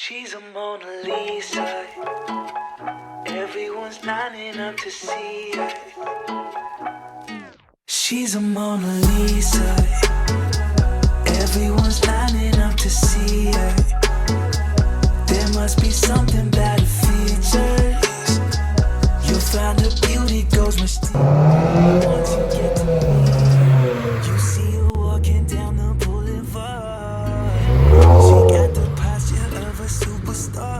She's a Mona Lisa. Everyone's lining up to see her. She's a Mona Lisa. Everyone's lining up to see her. There must be something about her features. You'll find her beauty goes mysterious. Once you get to meet her, you see her walking down the boulevard. She got the posture of a superstar.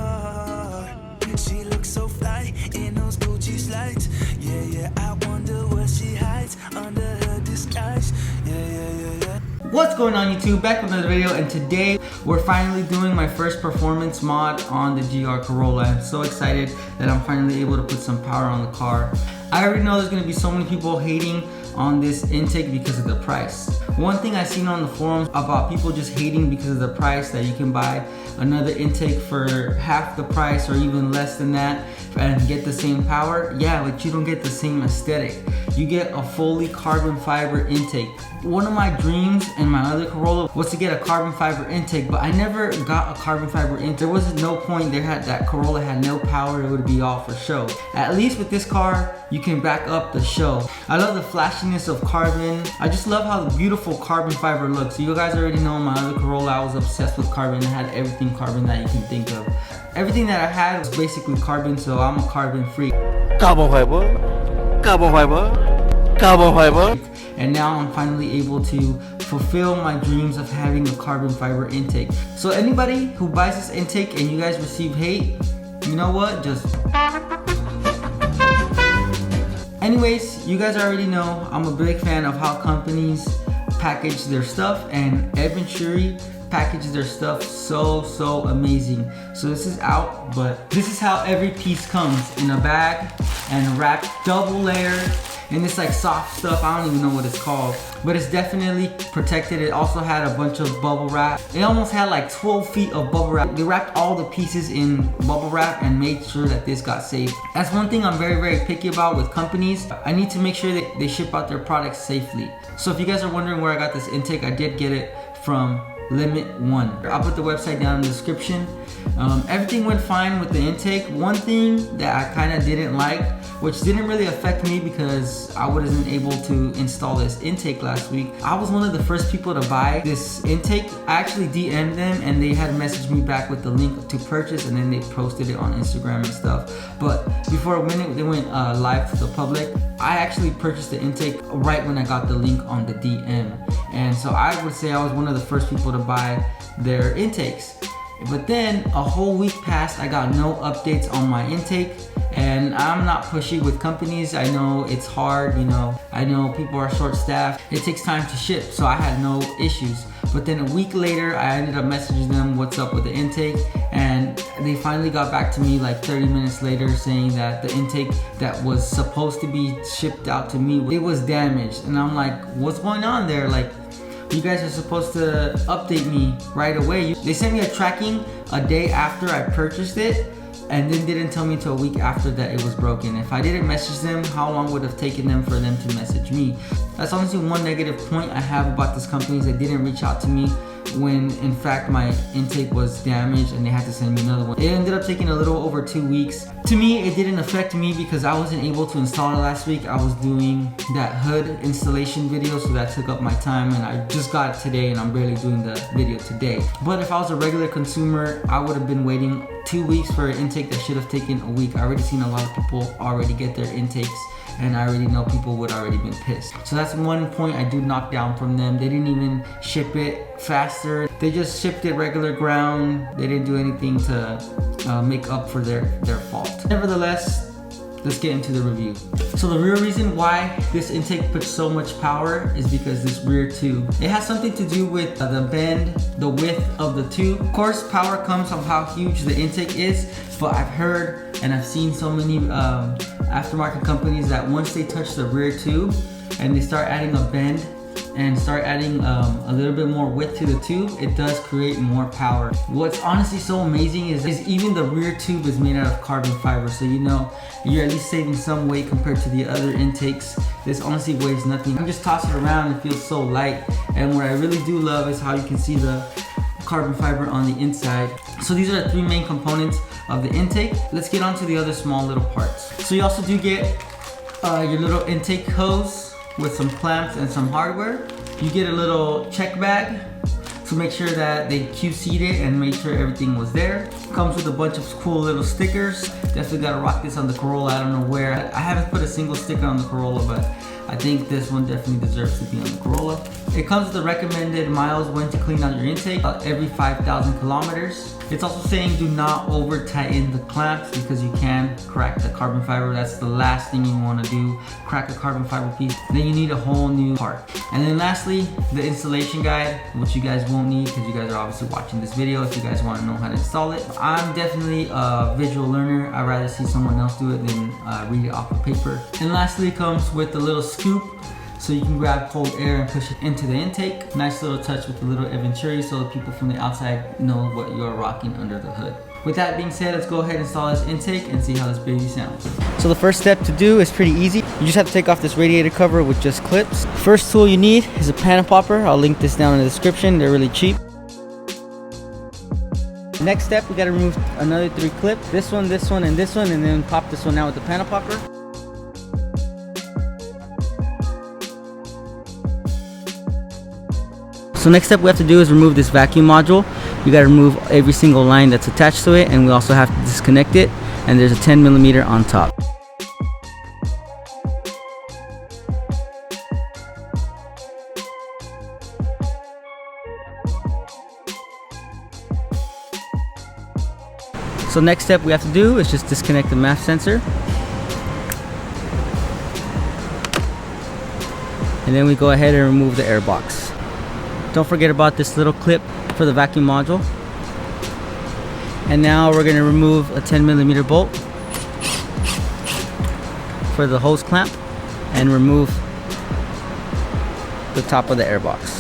She looks so fly in those Gucci slides. Yeah, I wonder what she hides under her disguise. Yeah. What's going on YouTube? Back with another video, and today we're finally doing my first performance mod on the GR Corolla. I'm so excited that I'm finally able to put some power on the car. I already know there's going to be so many people hating on this intake because of the price. One thing I've seen on the forums about people just hating because of the price, that you can buy another intake for half the price or even less than that and get the same power. Yeah, but you don't get the same aesthetic. You get a fully carbon fiber intake. One of my dreams in my other Corolla was to get a carbon fiber intake, but I never got a carbon fiber intake. There was no point. That Corolla had no power. It would be all for show. At least with this car, you can back up the show. I love the flashiness of carbon. I just love how beautiful carbon fiber looks. So you guys already know my other Corolla, I was obsessed with carbon. It had everything carbon that you can think of. Everything that I had was basically carbon, so I'm a carbon freak. Carbon fiber, carbon fiber, carbon fiber. And now I'm finally able to fulfill my dreams of having a carbon fiber intake. So anybody who buys this intake and you guys receive hate, you know what? Just... Anyways, you guys already know I'm a big fan of how companies package their stuff, and Eventuri package their stuff so amazing. So this is out, but this is how every piece comes in a bag and wrapped double layered in this like soft stuff. I don't even know what it's called, but it's definitely protected. It also had a bunch of bubble wrap. It almost had like 12 feet of bubble wrap. They wrapped all the pieces in bubble wrap and made sure that this got safe. That's one thing I'm very picky about with companies. I need to make sure that they ship out their products safely. So if you guys are wondering where I got this intake, I did get it from Limit 1. I'll put the website down in the description. Everything went fine with the intake. One thing that I kind of didn't like, which didn't really affect me because I wasn't able to install this intake last week. I was one of the first people to buy this intake. I actually DM'd them and they had messaged me back with the link to purchase, and then they posted it on Instagram and stuff. But before they went live to the public, I actually purchased the intake right when I got the link on the DM. And so I would say I was one of the first people to buy their intakes. But then a whole week passed, I got no updates on my intake. And I'm not pushy with companies. I know it's hard, you know. I know people are short-staffed. It takes time to ship, so I had no issues. But then a week later, I ended up messaging them what's up with the intake, and they finally got back to me like 30 minutes later saying that the intake that was supposed to be shipped out to me, it was damaged. And I'm like, what's going on there? Like, you guys are supposed to update me right away. They sent me a tracking a day after I purchased it, and then didn't tell me till a week after that it was broken. If I didn't message them, how long would it have taken them for them to message me? That's honestly one negative point I have about this company, is they didn't reach out to me when in fact my intake was damaged and they had to send me another one. It ended up taking a little over 2 weeks. To me, it didn't affect me because I wasn't able to install it last week. I was doing that hood installation video, so that took up my time, and I just got it today and I'm barely doing the video today. But if I was a regular consumer, I would have been waiting 2 weeks for an intake that should have taken a week. I already seen a lot of people already get their intakes, and I already know people would already been pissed. So that's one point I do knock down from them. They didn't even ship it faster. They just shipped it regular ground. They didn't do anything to make up for their fault. Nevertheless, let's get into the review. So the real reason why this intake puts so much power is because this rear tube. It has something to do with the bend, the width of the tube. Of course, power comes from how huge the intake is, but I've heard and I've seen so many aftermarket companies that once they touch the rear tube and they start adding a bend and start adding a little bit more width to the tube, it does create more power. What's honestly so amazing is even the rear tube is made out of carbon fiber, so you know you're at least saving some weight compared to the other intakes. This honestly weighs nothing. You just toss it around and it feels so light. And what I really do love is how you can see the carbon fiber on the inside. So these are the three main components of the intake. Let's get on to the other small little parts. So you also do get your little intake hose with some clamps and some hardware. You get a little check bag to make sure that they QC'd it and made sure everything was there. Comes with a bunch of cool little stickers. Definitely gotta rock this on the Corolla. I don't know where. I haven't put a single sticker on the Corolla, but I think this one definitely deserves to be on the Corolla. It comes with the recommended miles when to clean out your intake, every 5,000 kilometers. It's also saying do not over tighten the clamps because you can crack the carbon fiber. That's the last thing you want to do, crack a carbon fiber piece. Then you need a whole new part. And then lastly, the installation guide, which you guys won't need because you guys are obviously watching this video if you guys want to know how to install it. I'm definitely a visual learner. I'd rather see someone else do it than read it off of paper. And lastly, it comes with a little scoop so you can grab cold air and push it into the intake. Nice little touch with the little Eventuri so the people from the outside know what you're rocking under the hood. With that being said, let's go ahead and install this intake and see how this baby sounds. So the first step to do is pretty easy. You just have to take off this radiator cover with just clips. First tool you need is a panel popper. I'll link this down in the description. They're really cheap. Next step, we gotta remove another 3 clips. This one, and this one, and then pop this one out with the panel popper. So next step we have to do is remove this vacuum module. You got to remove every single line that's attached to it, and we also have to disconnect it, and there's a 10mm on top. So next step we have to do is just disconnect the MAF sensor. And then we go ahead and remove the air box. Don't forget about this little clip for the vacuum module. And now we're going to remove a 10mm bolt for the hose clamp and remove the top of the air box.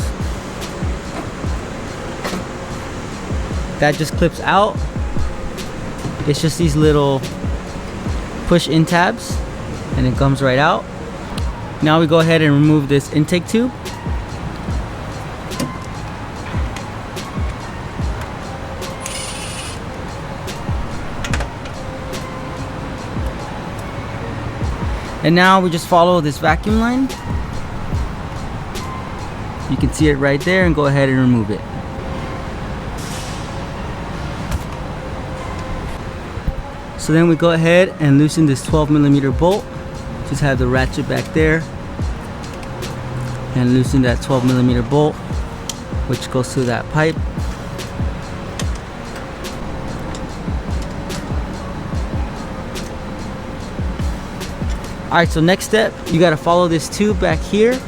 That just clips out. It's just these little push-in tabs and it comes right out. Now we go ahead and remove this intake tube. And now we just follow this vacuum line. You can see it right there and go ahead and remove it. So then we go ahead and loosen this 12mm bolt. Just have the ratchet back there and loosen that 12mm bolt which goes through that pipe. Alright, so next step, you gotta follow this tube back here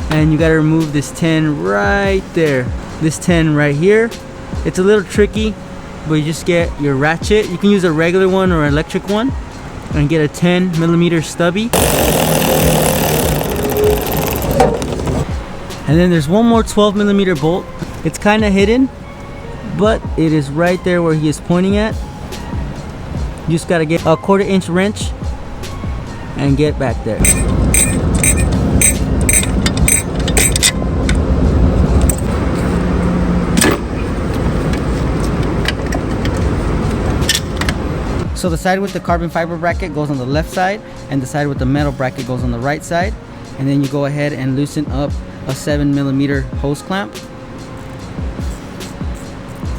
and you gotta remove this 10 right there. This 10 right here. It's a little tricky, but you just get your ratchet. You can use a regular one or electric one and get a 10mm stubby. And then there's one more 12mm bolt. It's kind of hidden, but it is right there where he is pointing at. You just gotta get a 1/4-inch wrench and get back there. So the side with the carbon fiber bracket goes on the left side and the side with the metal bracket goes on the right side. And then you go ahead and loosen up a 7mm hose clamp.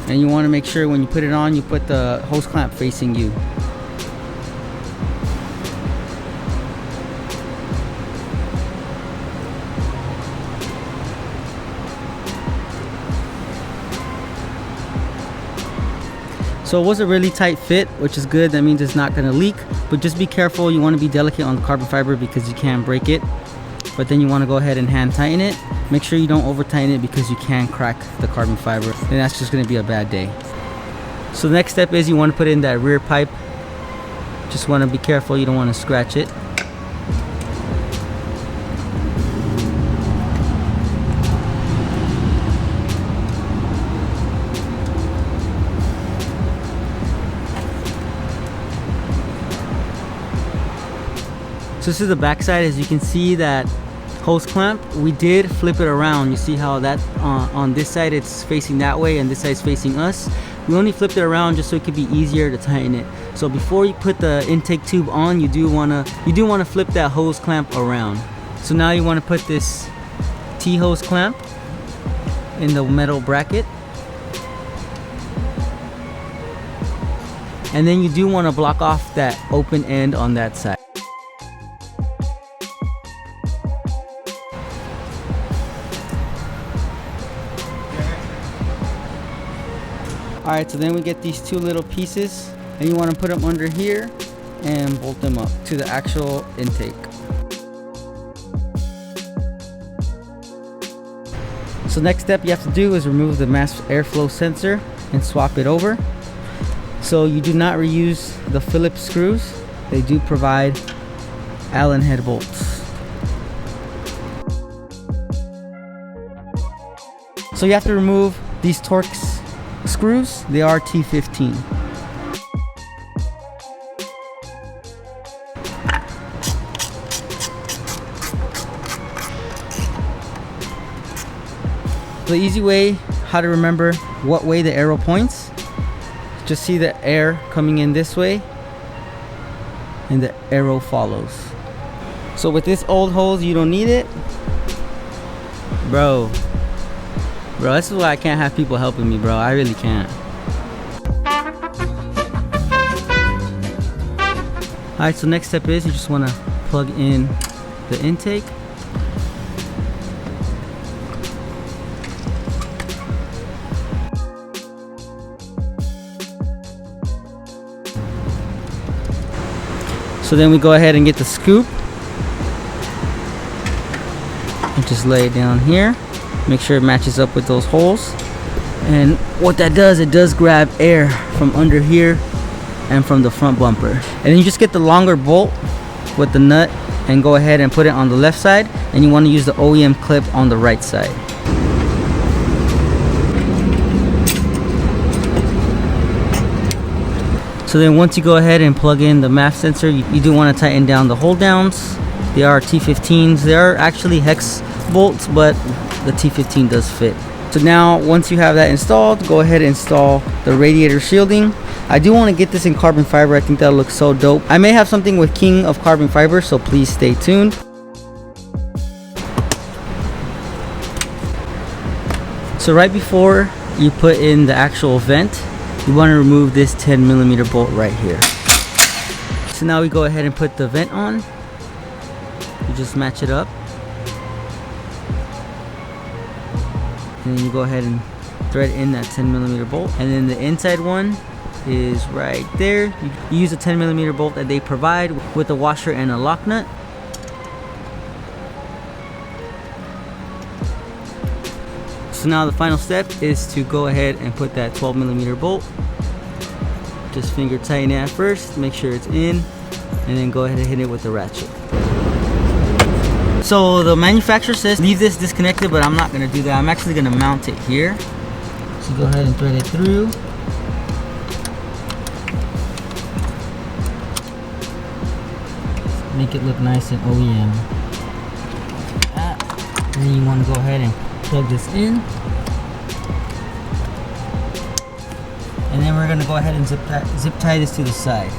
And you want to make sure when you put it on, you put the hose clamp facing you. So it was a really tight fit, which is good. That means it's not going to leak, but just be careful. You want to be delicate on the carbon fiber because you can break it. But then you want to go ahead and hand tighten it. Make sure you don't over tighten it because you can crack the carbon fiber and that's just going to be a bad day. So the next step is you want to put in that rear pipe. Just want to be careful, you don't want to scratch it. So this is the back side. As you can see that hose clamp, we did flip it around. You see how that on this side it's facing that way and this side is facing us. We only flipped it around just so it could be easier to tighten it. So before you put the intake tube on, you do wanna flip that hose clamp around. So now you wanna put this T-hose clamp in the metal bracket. And then you do wanna block off that open end on that side. Alright, so then we get these two little pieces and you want to put them under here and bolt them up to the actual intake. So next step you have to do is remove the mass airflow sensor and swap it over. So you do not reuse the Phillips screws. They do provide Allen head bolts. So you have to remove these Torx screws. They are T15. The easy way how to remember what way the arrow points, just see the air coming in this way and the arrow follows. So with this old hose, you don't need it. Bro, this is why I can't have people helping me, bro. I really can't. Alright, so next step is you just want to plug in the intake. So then we go ahead and get the scoop and just lay it down here. Make sure it matches up with those holes. And what that does, it does grab air from under here and from the front bumper. And then you just get the longer bolt with the nut and go ahead and put it on the left side, and you want to use the OEM clip on the right side. So then once you go ahead and plug in the MAF sensor, you do want to tighten down the hold downs. They are T15s. They are actually hex bolts, but the T15 does fit. So now once you have that installed, go ahead and install the radiator shielding. I do want to get this in carbon fiber. I think that'll look so dope. I may have something with King of carbon fiber, so please stay tuned. So right before you put in the actual vent, you want to remove this 10mm bolt right here. So now we go ahead and put the vent on. You just match it up. And then you go ahead and thread in that 10mm bolt. And then the inside one is right there. You use a 10mm bolt that they provide with a washer and a lock nut. So now the final step is to go ahead and put that 12mm bolt. Just finger tighten it at first, make sure it's in, and then go ahead and hit it with the ratchet. So the manufacturer says leave this disconnected, but I'm not gonna do that. I'm actually gonna mount it here. So go ahead and thread it through. Make it look nice and OEM. And then you want to go ahead and plug this in. And then we're gonna go ahead and zip tie this to the side.